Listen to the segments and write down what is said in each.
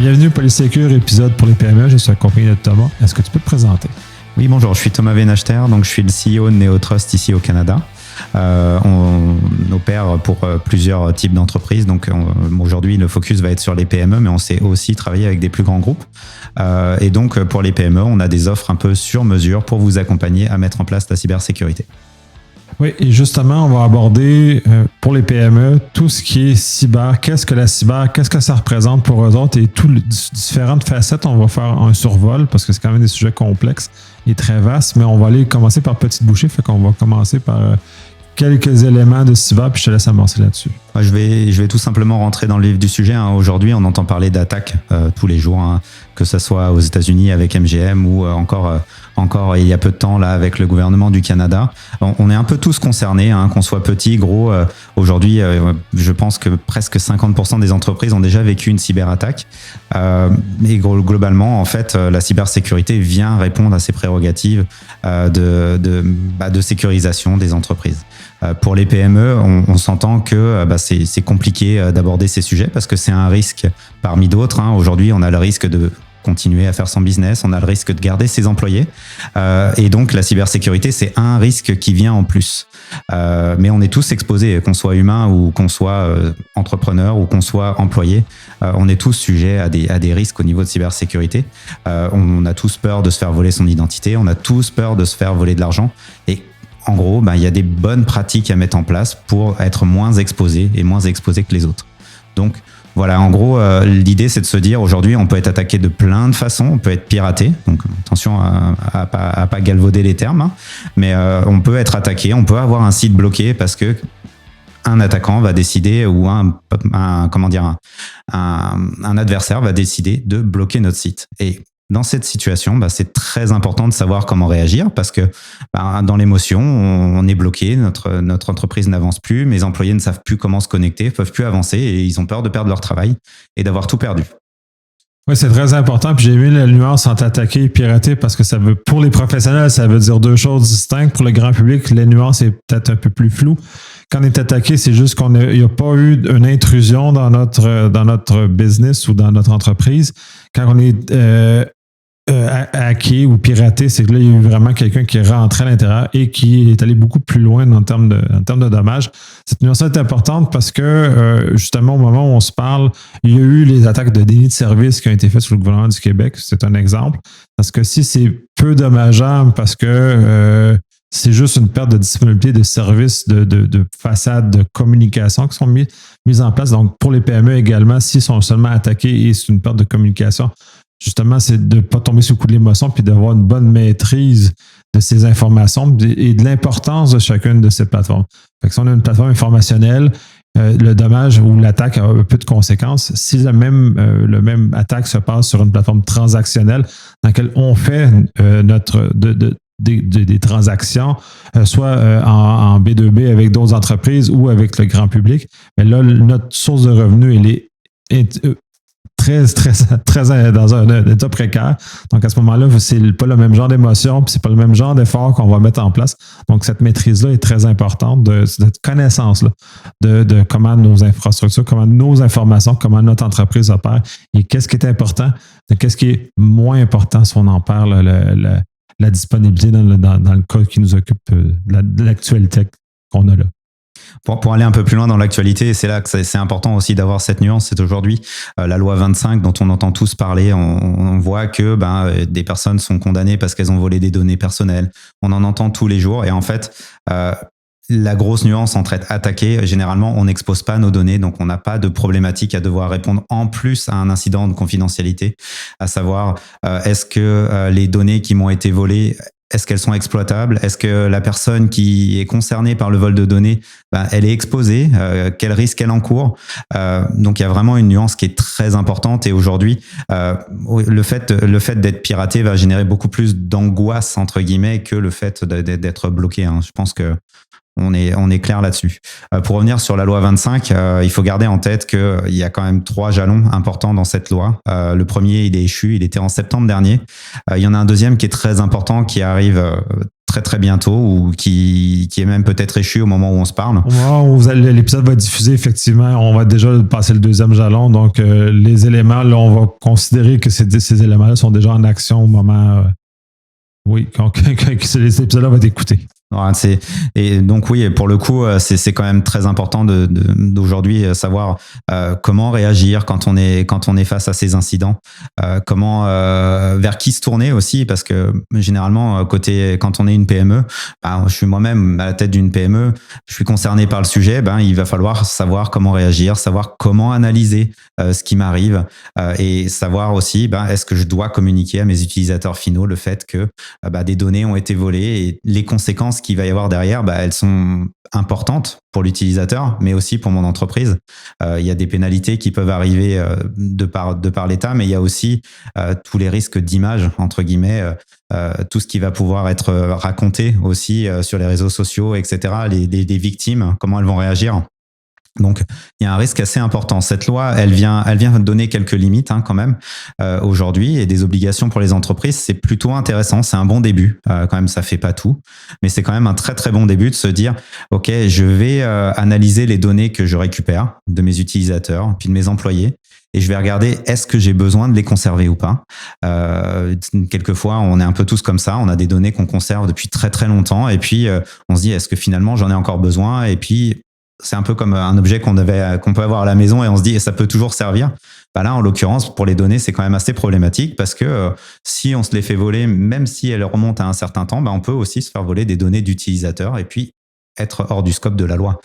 Bienvenue au Polysécure, épisode pour les PME. Je suis accompagné de Thomas. Est-ce que tu peux te présenter? Oui, bonjour, je suis Thomas Venachter, donc je suis le CEO de Neotrust ici au Canada. On opère pour plusieurs types d'entreprises, donc aujourd'hui le focus va être sur les PME, mais on sait aussi travailler avec des plus grands groupes. Et donc pour les PME, on a des offres un peu sur mesure pour vous accompagner à mettre en place la cybersécurité. Oui, et justement, on va aborder pour les PME tout ce qui est cyber. Qu'est-ce que la cyber? Qu'est-ce que ça représente pour eux autres? Et toutes les différentes facettes, on va faire un survol parce que c'est quand même des sujets complexes et très vastes, mais on va aller commencer par petites bouchées. Fait qu'on va commencer par quelques éléments de cyber, puis je te laisse avancer là-dessus. Je vais tout simplement rentrer dans le vif du sujet. Aujourd'hui, on entend parler d'attaques tous les jours, que ce soit aux États-Unis avec MGM ou encore il y a peu de temps là avec le gouvernement du Canada. On est un peu tous concernés, qu'on soit petit, gros. Aujourd'hui, je pense que presque 50% des entreprises ont déjà vécu une cyberattaque. Et globalement, en fait, la cybersécurité vient répondre à ces prérogatives de sécurisation des entreprises. Pour les PME, on s'entend que c'est compliqué d'aborder ces sujets parce que c'est un risque parmi d'autres. Aujourd'hui, on a le risque de continuer à faire son business, on a le risque de garder ses employés. Et donc, la cybersécurité, c'est un risque qui vient en plus. Mais on est tous exposés, qu'on soit humain ou qu'on soit entrepreneur ou qu'on soit employé. On est tous sujets à des risques au niveau de cybersécurité. On a tous peur de se faire voler son identité, on a tous peur de se faire voler de l'argent. Et en gros, il y a des bonnes pratiques à mettre en place pour être moins exposé que les autres. Donc, voilà, en gros, l'idée, c'est de se dire, aujourd'hui, on peut être attaqué de plein de façons, on peut être piraté, donc attention à pas galvauder les termes, mais on peut être attaqué, on peut avoir un site bloqué parce que un attaquant va décider ou un adversaire va décider de bloquer notre site. Et dans cette situation, c'est très important de savoir comment réagir parce que dans l'émotion, on est bloqué, notre entreprise n'avance plus, mes employés ne savent plus comment se connecter, ne peuvent plus avancer et ils ont peur de perdre leur travail et d'avoir tout perdu. Oui, c'est très important. Puis j'ai aimé la nuance entre attaquer et pirater parce que pour les professionnels, ça veut dire deux choses distinctes. Pour le grand public, la nuance est peut-être un peu plus floue. Quand on est attaqué, c'est juste qu'il n'y a pas eu une intrusion dans notre business ou dans notre entreprise. Quand on est hacké ou piraté, c'est que là, il y a eu vraiment quelqu'un qui est rentré à l'intérieur et qui est allé beaucoup plus loin en termes de dommages. Cette nuance est importante parce que, justement, au moment où on se parle, il y a eu les attaques de déni de service qui ont été faites sur le gouvernement du Québec. C'est un exemple. Parce que si c'est peu dommageable parce que c'est juste une perte de disponibilité de services, de façades, de communication qui sont mises en place. Donc, pour les PME également, s'ils sont seulement attaqués et c'est une perte de communication, justement, c'est de ne pas tomber sous le coup de l'émotion puis d'avoir une bonne maîtrise de ces informations et de l'importance de chacune de ces plateformes. Fait que si on a une plateforme informationnelle, le dommage ou l'attaque a un peu de conséquences. Si le même attaque se passe sur une plateforme transactionnelle dans laquelle on fait des transactions, soit en B2B avec d'autres entreprises ou avec le grand public, mais là, notre source de revenus, elle est très dans un état précaire. Donc, à ce moment-là, c'est pas le même genre d'émotion, puis c'est pas le même genre d'effort qu'on va mettre en place. Donc, cette maîtrise-là est très importante, cette connaissance-là de comment nos infrastructures, comment nos informations, comment notre entreprise opère et qu'est-ce qui est important, qu'est-ce qui est moins important si on en parle, la disponibilité dans le cas qui nous occupe de l'actualité qu'on a là. Pour aller un peu plus loin dans l'actualité, c'est là que c'est important aussi d'avoir cette nuance. C'est aujourd'hui la loi 25 dont on entend tous parler. On voit que des personnes sont condamnées parce qu'elles ont volé des données personnelles. On en entend tous les jours. Et en fait, la grosse nuance entre être attaqué, généralement, on n'expose pas nos données. Donc, on n'a pas de problématique à devoir répondre en plus à un incident de confidentialité. À savoir, est-ce que les données qui m'ont été volées, est-ce qu'elles sont exploitables? Est-ce que la personne qui est concernée par le vol de données, elle est exposée? Quel risque elle encourt? Donc, il y a vraiment une nuance qui est très importante. Et aujourd'hui, le fait d'être piraté va générer beaucoup plus d'angoisse, entre guillemets, que le fait d'être bloqué. Je pense que on est clair là-dessus. Pour revenir sur la loi 25, il faut garder en tête qu'il y a quand même 3 jalons importants dans cette loi. Le premier, il est échu, il était en septembre dernier. Il y en a un deuxième qui est très important, qui arrive très très bientôt ou qui est même peut-être échu au moment où on se parle. Au moment où l'épisode va être diffusé, effectivement, on va déjà passer le 2e jalon. Donc, les éléments, là, on va considérer que ces éléments-là sont déjà en action au moment, quand cet épisode-là va être écouté. Et donc oui, pour le coup, c'est quand même très important d'aujourd'hui savoir comment réagir quand on est face à ces incidents, comment vers qui se tourner aussi, parce que généralement quand on est une PME, je suis moi-même à la tête d'une PME, je suis concerné par le sujet, il va falloir savoir comment réagir, savoir comment analyser ce qui m'arrive et savoir aussi est-ce que je dois communiquer à mes utilisateurs finaux le fait que des données ont été volées et les conséquences qu'il va y avoir derrière, elles sont importantes pour l'utilisateur, mais aussi pour mon entreprise. Il y a des pénalités qui peuvent arriver de par l'État, mais il y a aussi tous les risques d'image, entre guillemets, tout ce qui va pouvoir être raconté aussi sur les réseaux sociaux, etc. Les victimes, comment elles vont réagir. Donc, il y a un risque assez important. Cette loi, elle vient donner quelques limites quand même aujourd'hui et des obligations pour les entreprises. C'est plutôt intéressant. C'est un bon début. Quand même, ça fait pas tout, mais c'est quand même un très très bon début de se dire, ok, je vais analyser les données que je récupère de mes utilisateurs puis de mes employés. Et je vais regarder, est-ce que j'ai besoin de les conserver ou pas. Quelquefois, on est un peu tous comme ça. On a des données qu'on conserve depuis très très longtemps, et puis on se dit, est-ce que finalement j'en ai encore besoin? Et puis c'est un peu comme un objet qu'on peut avoir à la maison et on se dit, ça peut toujours servir. Là, en l'occurrence, pour les données, c'est quand même assez problématique parce que si on se les fait voler, même si elles remontent à un certain temps, on peut aussi se faire voler des données d'utilisateurs et puis être hors du scope de la loi.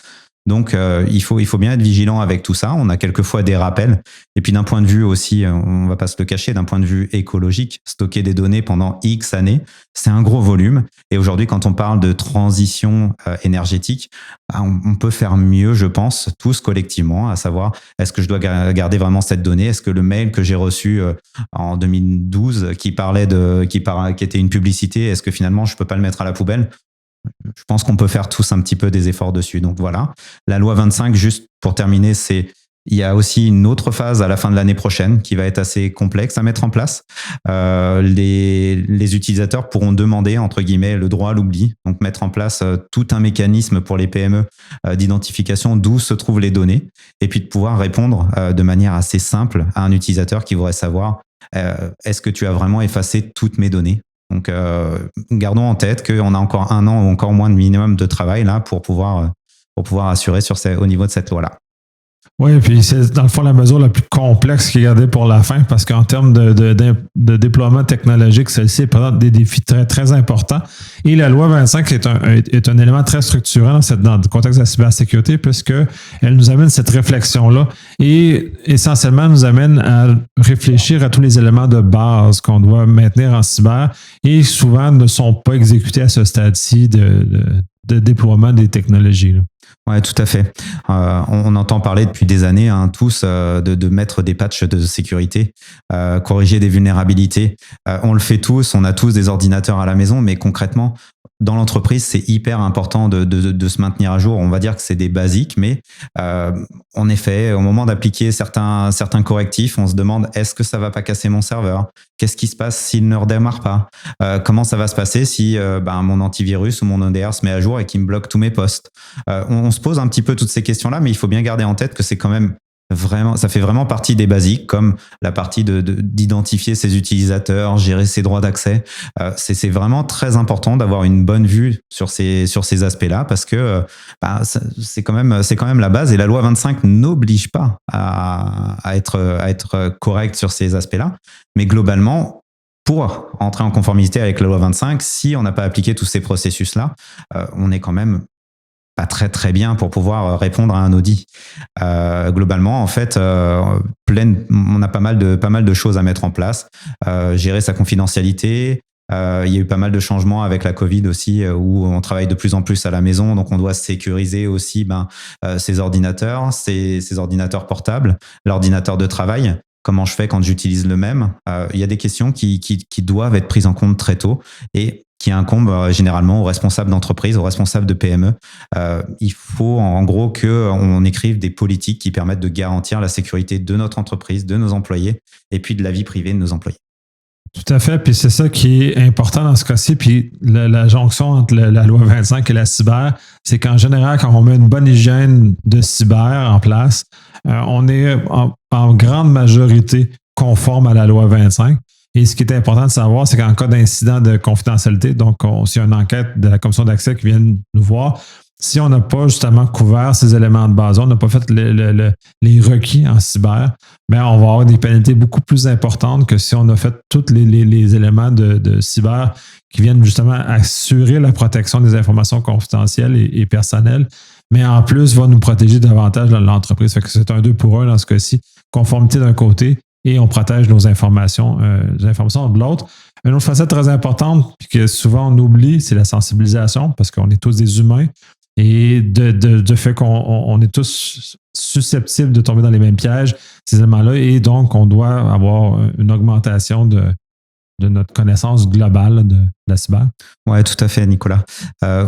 Donc, il faut bien être vigilant avec tout ça. On a quelquefois des rappels. Et puis, d'un point de vue aussi, on va pas se le cacher, d'un point de vue écologique, stocker des données pendant X années, c'est un gros volume. Et aujourd'hui, quand on parle de transition énergétique, on peut faire mieux, je pense, tous collectivement, à savoir, est-ce que je dois garder vraiment cette donnée? Est-ce que le mail que j'ai reçu en 2012, qui était une publicité, est-ce que finalement, je peux pas le mettre à la poubelle? Je pense qu'on peut faire tous un petit peu des efforts dessus. Donc voilà. La loi 25, juste pour terminer, il y a aussi une autre phase à la fin de l'année prochaine qui va être assez complexe à mettre en place. Les utilisateurs pourront demander, entre guillemets, le droit à l'oubli. Donc mettre en place tout un mécanisme pour les PME d'identification d'où se trouvent les données et puis de pouvoir répondre de manière assez simple à un utilisateur qui voudrait savoir est-ce que tu as vraiment effacé toutes mes données? Donc, gardons en tête qu'on a encore 1 an ou encore moins de minimum de travail là pour pouvoir assurer au niveau de cette loi-là. Oui, puis c'est dans le fond la mesure la plus complexe qui est gardée pour la fin parce qu'en termes de déploiement technologique, celle-ci présente des défis très, très importants. Et la loi 25 est un élément très structurant dans le contexte de la cybersécurité puisqu'elle nous amène cette réflexion-là et essentiellement nous amène à réfléchir à tous les éléments de base qu'on doit maintenir en cyber et souvent ne sont pas exécutés à ce stade-ci de déploiement des technologies. Oui, tout à fait. On entend parler depuis des années, tous, de mettre des patchs de sécurité, corriger des vulnérabilités. On le fait tous, on a tous des ordinateurs à la maison, mais concrètement, dans l'entreprise, c'est hyper important de se maintenir à jour. On va dire que c'est des basiques, mais en effet, au moment d'appliquer certains correctifs, on se demande est-ce que ça va pas casser mon serveur? Qu'est-ce qui se passe s'il ne redémarre pas? Comment ça va se passer si mon antivirus ou mon ODR se met à jour et qu'il me bloque tous mes postes? On se pose un petit peu toutes ces questions-là, mais il faut bien garder en tête que c'est quand même vraiment, ça fait vraiment partie des basiques, comme la partie d'identifier ses utilisateurs, gérer ses droits d'accès. C'est vraiment très important d'avoir une bonne vue sur ces aspects-là, parce que c'est quand même la base. Et la loi 25 n'oblige pas à être correct sur ces aspects-là, mais globalement, pour entrer en conformité avec la loi 25, si on n'a pas appliqué tous ces processus-là, on est quand même pas très très bien pour pouvoir répondre à un audit. Globalement, en fait, on a pas mal de choses à mettre en place. Gérer sa confidentialité. Il y a eu pas mal de changements avec la Covid aussi, où on travaille de plus en plus à la maison, donc on doit sécuriser aussi ses ordinateurs portables, l'ordinateur de travail. Comment je fais quand j'utilise le même? Il y a des questions qui doivent être prises en compte très tôt et qui incombent généralement aux responsables d'entreprise, aux responsables de PME. Il faut en gros qu'on écrive des politiques qui permettent de garantir la sécurité de notre entreprise, de nos employés et puis de la vie privée de nos employés. Tout à fait, puis c'est ça qui est important dans ce cas-ci, puis la jonction entre la loi 25 et la cyber, c'est qu'en général, quand on met une bonne hygiène de cyber en place, on est en grande majorité conforme à la loi 25. Et ce qui est important de savoir, c'est qu'en cas d'incident de confidentialité, donc s'il y a une enquête de la commission d'accès qui vient nous voir, si on n'a pas justement couvert ces éléments de base, on n'a pas fait les requis en cyber, bien, on va avoir des pénalités beaucoup plus importantes que si on a fait tous les éléments de cyber qui viennent justement assurer la protection des informations confidentielles et personnelles, mais en plus va nous protéger davantage dans l'entreprise. Fait que c'est un 2 pour 1 dans ce cas-ci. Conformité d'un côté et on protège nos informations, de l'autre. Une autre facette très importante, puis que souvent on oublie, c'est la sensibilisation, parce qu'on est tous des humains. Et de fait qu'on est tous susceptibles de tomber dans les mêmes pièges, ces éléments-là, et donc on doit avoir une augmentation de notre connaissance globale de la cyber. Ouais, tout à fait, Nicolas.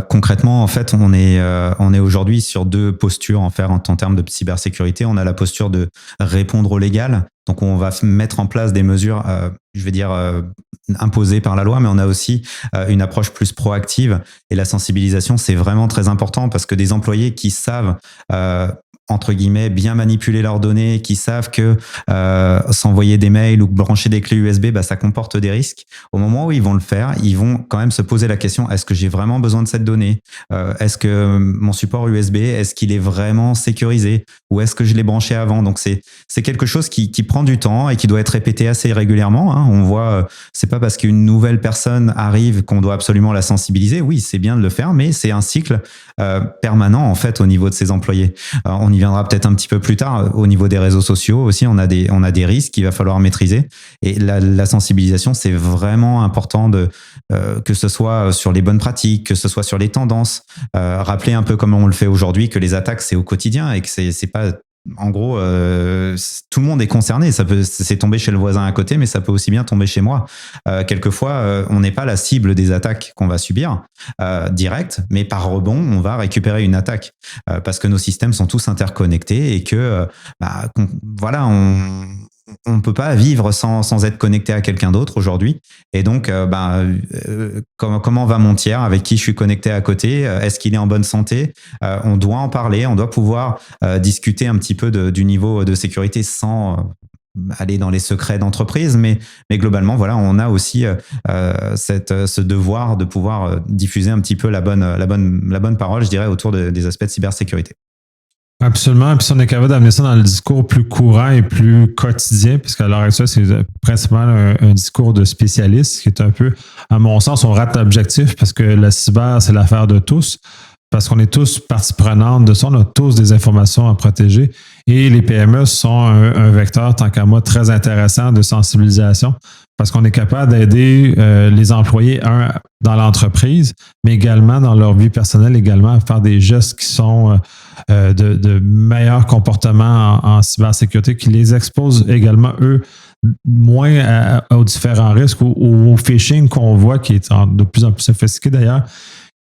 Concrètement, en fait, on est aujourd'hui sur deux postures en termes de cybersécurité. On a la posture de répondre au légal. Donc, on va mettre en place des mesures, imposées par la loi, mais on a aussi une approche plus proactive. Et la sensibilisation, c'est vraiment très important parce que des employés qui savent entre guillemets, bien manipuler leurs données, qui savent que s'envoyer des mails ou brancher des clés USB, bah, ça comporte des risques. Au moment où ils vont le faire, ils vont quand même se poser la question, est-ce que j'ai vraiment besoin de cette donnée ? Est-ce que mon support USB, est-ce qu'il est vraiment sécurisé ? Ou est-ce que je l'ai branché avant ? Donc, c'est quelque chose qui prend du temps et qui doit être répété assez régulièrement. Hein. On voit, c'est pas parce qu'une nouvelle personne arrive qu'on doit absolument la sensibiliser. Oui, c'est bien de le faire, mais c'est un cycle permanent, en fait, au niveau de ses employés. On y viendra peut-être un petit peu plus tard. Au niveau des réseaux sociaux aussi, on a des risques qu'il va falloir maîtriser. Et la sensibilisation, c'est vraiment important que ce soit sur les bonnes pratiques, que ce soit sur les tendances. Rappeler un peu comme on le fait aujourd'hui que les attaques, c'est au quotidien et que c'est pas... En gros, tout le monde est concerné. C'est tombé chez le voisin à côté, mais ça peut aussi bien tomber chez moi. Quelquefois, on n'est pas la cible des attaques qu'on va subir direct, mais par rebond, on va récupérer une attaque parce que nos systèmes sont tous interconnectés et que, voilà, on ne peut pas vivre sans être connecté à quelqu'un d'autre aujourd'hui. Et donc, comment va mon tiers avec qui je suis connecté à côté ? Est-ce qu'il est en bonne santé ? On doit en parler, on doit pouvoir discuter un petit peu du niveau de sécurité sans aller dans les secrets d'entreprise. Mais globalement, voilà, on a aussi ce devoir de pouvoir diffuser un petit peu la bonne parole, je dirais, autour des aspects de cybersécurité. Absolument. Et puis si on est capable d'amener ça dans le discours plus courant et plus quotidien, puisqu'à l'heure actuelle, c'est principalement un discours de spécialiste, qui est un peu, à mon sens, on rate l'objectif parce que la cyber, c'est l'affaire de tous, parce qu'on est tous partie prenante de ça, on a tous des informations à protéger et les PME sont un vecteur, tant qu'à moi, très intéressant de sensibilisation parce qu'on est capable d'aider les employés, dans l'entreprise, mais également dans leur vie personnelle, également à faire des gestes qui sont de meilleurs comportements en cybersécurité, qui les exposent également, eux, moins aux différents risques ou au phishing qu'on voit, qui est de plus en plus sophistiqué d'ailleurs,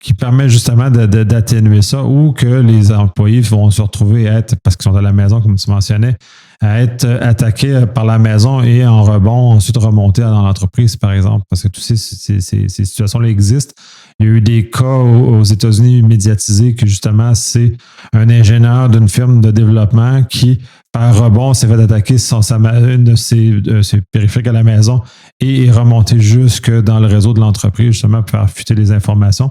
qui permet justement d'atténuer ça, ou que les employés vont se retrouver parce qu'ils sont à la maison, comme tu mentionnais, à être attaqués par la maison et en rebond, ensuite remonter dans l'entreprise, par exemple, parce que toutes ces situations-là existent. Il y a eu des cas aux États-Unis médiatisés que justement, c'est un ingénieur d'une firme de développement qui, par rebond, s'est fait attaquer une de ses périphériques à la maison et est remonté jusque dans le réseau de l'entreprise, justement, pour faire fuiter les informations.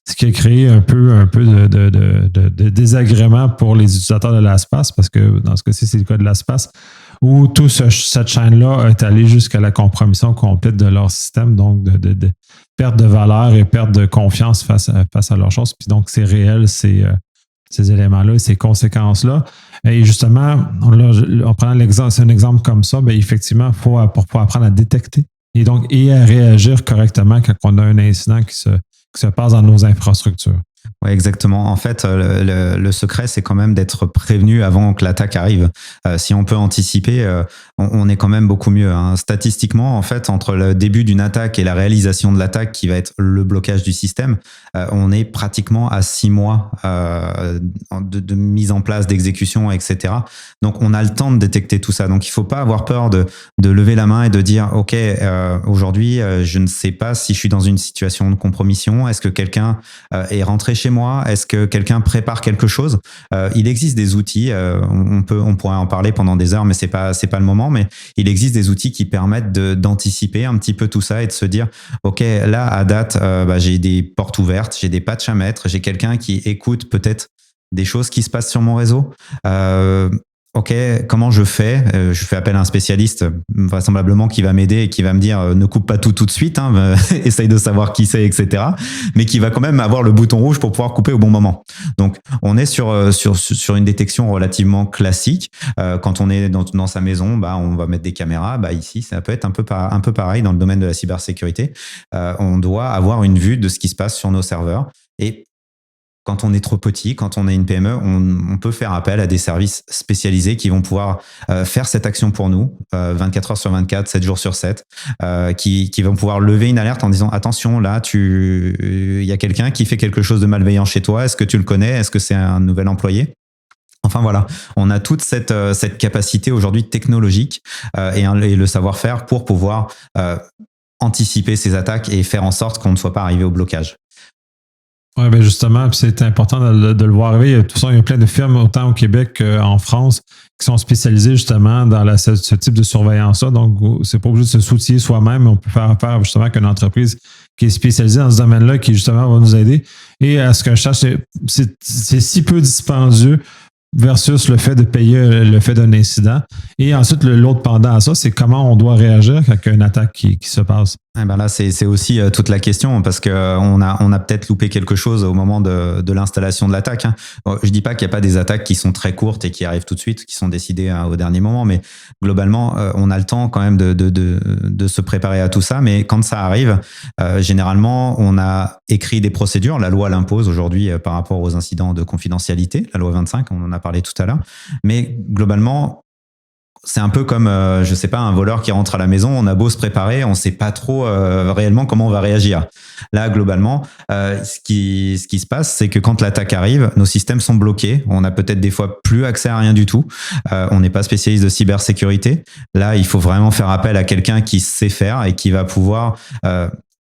Ce qui a créé un peu de désagrément pour les utilisateurs de l'espace, parce que dans ce cas-ci, c'est le cas de l'espace, où toute cette chaîne-là est allée jusqu'à la compromission complète de leur système, donc de perte de valeur et perte de confiance face à leurs choses. Puis donc, c'est réel, ces éléments-là et ces conséquences-là. Et justement, en prenant l'exemple, c'est un exemple comme ça, bien, effectivement, il faut apprendre à détecter et à réagir correctement quand on a un incident qui se passe dans nos infrastructures. Ouais, exactement. En fait, le secret, c'est quand même d'être prévenu avant que l'attaque arrive. Si on peut anticiper, on est quand même beaucoup mieux, hein. Statistiquement, en fait, entre le début d'une attaque et la réalisation de l'attaque, qui va être le blocage du système, on est pratiquement à 6 mois de mise en place, d'exécution, etc. Donc, on a le temps de détecter tout ça. Donc, il faut pas avoir peur de lever la main et de dire, OK, aujourd'hui, je ne sais pas si je suis dans une situation de compromission. Est-ce que quelqu'un est rentré chez moi? Est-ce que quelqu'un prépare quelque chose? Il existe des outils, on pourrait en parler pendant des heures, mais c'est pas le moment. Mais il existe des outils qui permettent d'anticiper un petit peu tout ça et de se dire, ok, là à date, j'ai des portes ouvertes, j'ai des patchs à mettre, j'ai quelqu'un qui écoute peut-être des choses qui se passent sur mon réseau. Ok, comment je fais? Je fais appel à un spécialiste, vraisemblablement, qui va m'aider et qui va me dire ne coupe pas tout de suite, hein, essaye de savoir qui c'est, etc. Mais qui va quand même avoir le bouton rouge pour pouvoir couper au bon moment. Donc, on est sur une détection relativement classique. Quand on est dans sa maison, on va mettre des caméras. Ici, ça peut être un peu pareil dans le domaine de la cybersécurité. On doit avoir une vue de ce qui se passe sur nos serveurs. Et quand on est trop petit, quand on est une PME, on peut faire appel à des services spécialisés qui vont pouvoir faire cette action pour nous, 24 heures sur 24, 7 jours sur 7, qui vont pouvoir lever une alerte en disant attention, là, il y a quelqu'un qui fait quelque chose de malveillant chez toi. Est-ce que tu le connais? Est-ce que c'est un nouvel employé? Enfin voilà, on a toute cette capacité aujourd'hui technologique et le savoir-faire pour pouvoir anticiper ces attaques et faire en sorte qu'on ne soit pas arrivé au blocage. Oui, ben justement, c'est important de le voir arriver. De toute façon, il y a plein de firmes, autant au Québec qu'en France, qui sont spécialisées justement dans ce type de surveillance-là. Donc, c'est pas obligé de se s'outiller soi-même, mais on peut faire affaire justement avec une entreprise qui est spécialisée dans ce domaine-là, qui justement va nous aider. Et à ce que je sache, c'est si peu dispendieux versus le fait de payer le fait d'un incident. Et ensuite, l'autre pendant à ça, c'est comment on doit réagir quand il y a une attaque qui se passe. Eh ben là, c'est aussi toute la question, parce que on a peut-être loupé quelque chose au moment de l'installation de l'attaque, hein. Je dis pas qu'il n'y a pas des attaques qui sont très courtes et qui arrivent tout de suite, qui sont décidées au dernier moment, mais globalement, on a le temps quand même de se préparer à tout ça. Mais quand ça arrive, généralement, on a écrit des procédures. La loi l'impose aujourd'hui par rapport aux incidents de confidentialité, la loi 25, on en a parlé tout à l'heure. Mais globalement, c'est un peu comme, je sais pas, un voleur qui rentre à la maison, on a beau se préparer, on sait pas trop réellement comment on va réagir. Là, globalement, ce qui se passe, c'est que quand l'attaque arrive, nos systèmes sont bloqués, on a peut-être des fois plus accès à rien du tout, on n'est pas spécialiste de cybersécurité. Là, il faut vraiment faire appel à quelqu'un qui sait faire et qui va pouvoir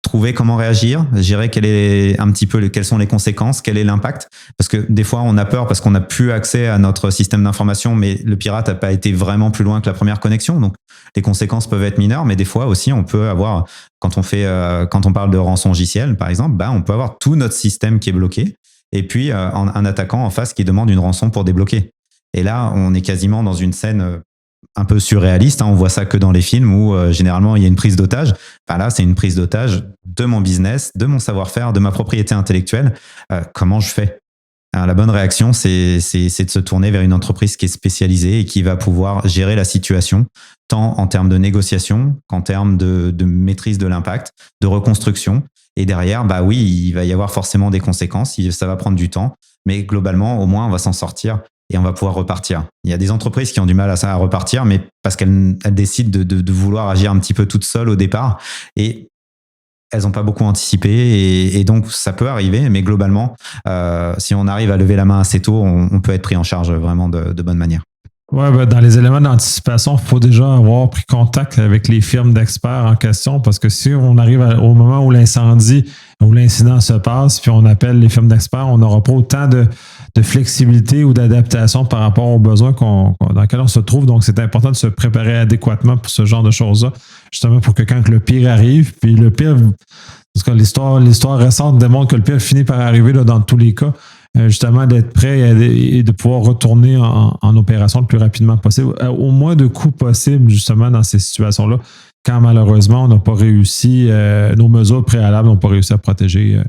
trouver comment réagir, gérer quelles sont les conséquences, quel est l'impact. Parce que des fois, on a peur parce qu'on n'a plus accès à notre système d'information, mais le pirate n'a pas été vraiment plus loin que la première connexion. Donc, les conséquences peuvent être mineures, mais des fois aussi, on peut avoir, quand on parle de rançongiciel, par exemple, on peut avoir tout notre système qui est bloqué, et puis un attaquant en face qui demande une rançon pour débloquer. Et là, on est quasiment dans une scène un peu surréaliste, hein. On voit ça que dans les films où généralement il y a une prise d'otage. Là, c'est une prise d'otage de mon business, de mon savoir-faire, de ma propriété intellectuelle. Comment je fais? Alors, la bonne réaction, c'est de se tourner vers une entreprise qui est spécialisée et qui va pouvoir gérer la situation, tant en termes de négociation qu'en termes de maîtrise de l'impact, de reconstruction. Et derrière, oui, il va y avoir forcément des conséquences, ça va prendre du temps, mais globalement, au moins, on va s'en sortir et on va pouvoir repartir. Il y a des entreprises qui ont du mal à repartir, mais parce qu'elles décident de vouloir agir un petit peu toutes seules au départ, et elles n'ont pas beaucoup anticipé, et donc ça peut arriver, mais globalement, si on arrive à lever la main assez tôt, on peut être pris en charge vraiment de bonne manière. Ouais, dans les éléments d'anticipation, il faut déjà avoir pris contact avec les firmes d'experts en question, parce que si on arrive au moment où l'incendie, où l'incident se passe, puis on appelle les firmes d'experts, on n'aura pas autant de flexibilité ou d'adaptation par rapport aux besoins dans lesquels on se trouve. Donc, c'est important de se préparer adéquatement pour ce genre de choses-là, justement pour que quand le pire arrive, puis le pire, parce que l'histoire récente démontre que le pire finit par arriver là, dans tous les cas, justement d'être prêt et de pouvoir retourner en opération le plus rapidement possible, au moins de coûts possible justement dans ces situations-là, quand malheureusement on n'a pas réussi, nos mesures préalables n'ont pas réussi à protéger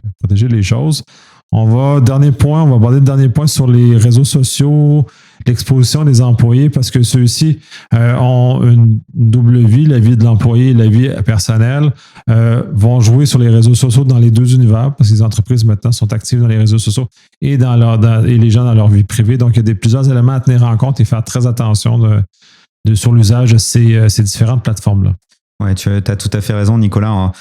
les choses. On va aborder le dernier point sur les réseaux sociaux, l'exposition des employés parce que ceux-ci ont une double vie, la vie de l'employé et la vie personnelle, vont jouer sur les réseaux sociaux dans les deux univers parce que les entreprises maintenant sont actives dans les réseaux sociaux et, et les gens dans leur vie privée. Donc, il y a plusieurs éléments à tenir en compte et faire très attention sur l'usage de ces différentes plateformes-là. Ouais, tu as tout à fait raison, Nicolas.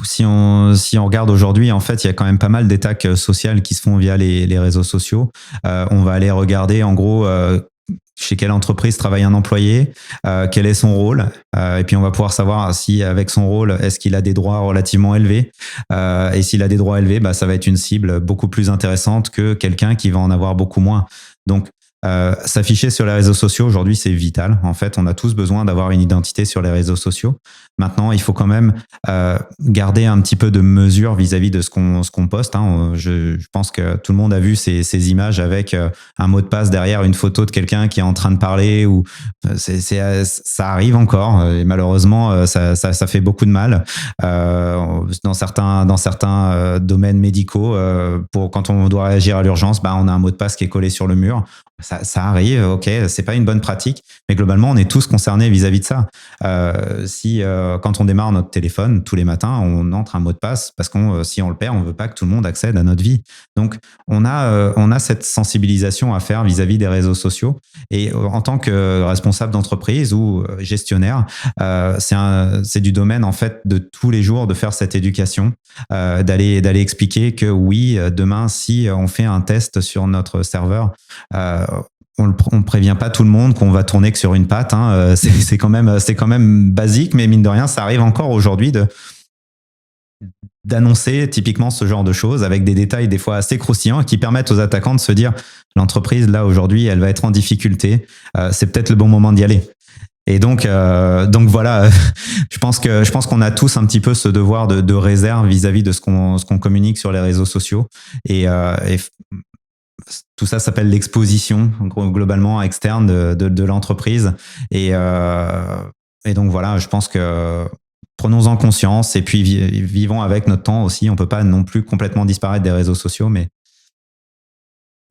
Si on regarde aujourd'hui, en fait, il y a quand même pas mal d'attaques sociales qui se font via les réseaux sociaux. On va aller regarder, en gros, chez quelle entreprise travaille un employé, quel est son rôle, et puis on va pouvoir savoir si, avec son rôle, est-ce qu'il a des droits relativement élevés. Et s'il a des droits élevés, ça va être une cible beaucoup plus intéressante que quelqu'un qui va en avoir beaucoup moins. Donc, s'afficher sur les réseaux sociaux aujourd'hui, c'est vital. En fait, on a tous besoin d'avoir une identité sur les réseaux sociaux. Maintenant, il faut quand même garder un petit peu de mesure vis-à-vis de ce qu'on poste. Je pense que tout le monde a vu ces images avec un mot de passe derrière une photo de quelqu'un qui est en train de parler. Ou ça arrive encore et malheureusement, ça fait beaucoup de mal dans certains domaines médicaux. Quand on doit réagir à l'urgence, on a un mot de passe qui est collé sur le mur. Ça arrive, ok, c'est pas une bonne pratique, mais globalement, on est tous concernés vis-à-vis de ça. Quand on démarre notre téléphone tous les matins, on entre un mot de passe parce si on le perd, on veut pas que tout le monde accède à notre vie. Donc, on a cette sensibilisation à faire vis-à-vis des réseaux sociaux. Et en tant que responsable d'entreprise ou gestionnaire, c'est du domaine en fait de tous les jours de faire cette éducation, d'aller expliquer que oui, demain, si on fait un test sur notre serveur, on ne prévient pas tout le monde qu'on va tourner que sur une patte. C'est quand même basique, mais mine de rien, ça arrive encore aujourd'hui d'annoncer typiquement ce genre de choses avec des détails des fois assez croustillants qui permettent aux attaquants de se dire l'entreprise là aujourd'hui, elle va être en difficulté. C'est peut-être le bon moment d'y aller. Et donc voilà, je pense qu'on a tous un petit peu ce devoir de réserve vis-à-vis de ce qu'on communique sur les réseaux sociaux et tout ça s'appelle l'exposition globalement externe de l'entreprise et donc voilà, je pense que prenons-en conscience et puis vivons avec notre temps aussi. On peut pas non plus complètement disparaître des réseaux sociaux, mais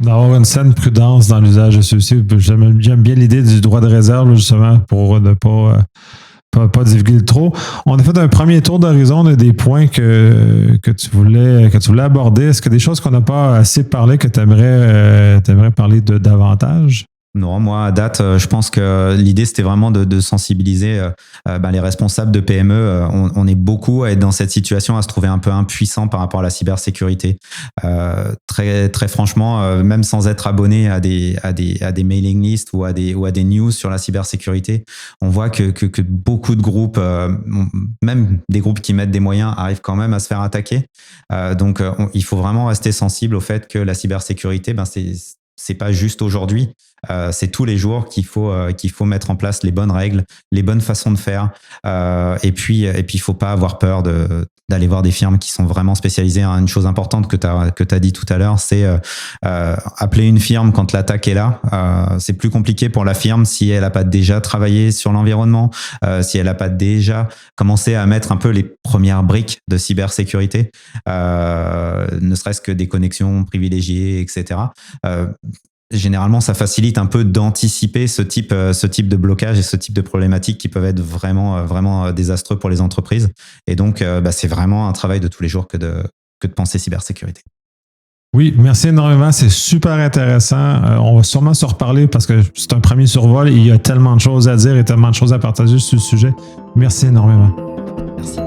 d'avoir une saine prudence dans l'usage de ceux-ci. J'aime bien l'idée du droit de réserve justement pour ne pas divulguer trop. On a fait un premier tour d'horizon des points que tu voulais aborder. Est-ce que des choses qu'on n'a pas assez parlé que tu aimerais parler de davantage? Non, moi, à date, je pense que l'idée, c'était vraiment de sensibiliser les responsables de PME. On est beaucoup à être dans cette situation, à se trouver un peu impuissant par rapport à la cybersécurité. Très, très franchement, même sans être abonné à des mailing lists ou à des news sur la cybersécurité, on voit que beaucoup de groupes, même des groupes qui mettent des moyens, arrivent quand même à se faire attaquer. Donc, il faut vraiment rester sensible au fait que la cybersécurité, c'est pas juste aujourd'hui, c'est tous les jours qu'il faut mettre en place les bonnes règles, les bonnes façons de faire, et puis il faut pas avoir peur d'aller voir des firmes qui sont vraiment spécialisées. Une chose importante que t'as dit tout à l'heure, c'est appeler une firme quand l'attaque est là. C'est plus compliqué pour la firme si elle a pas déjà travaillé sur l'environnement, si elle a pas déjà commencé à mettre un peu les premières briques de cybersécurité, ne serait-ce que des connexions privilégiées, etc. Généralement, ça facilite un peu d'anticiper ce type de blocage et ce type de problématiques qui peuvent être vraiment, vraiment désastreux pour les entreprises. Et donc, c'est vraiment un travail de tous les jours que de penser cybersécurité. Oui, merci énormément. C'est super intéressant. On va sûrement se reparler parce que c'est un premier survol et il y a tellement de choses à dire et tellement de choses à partager sur le sujet. Merci énormément. Merci.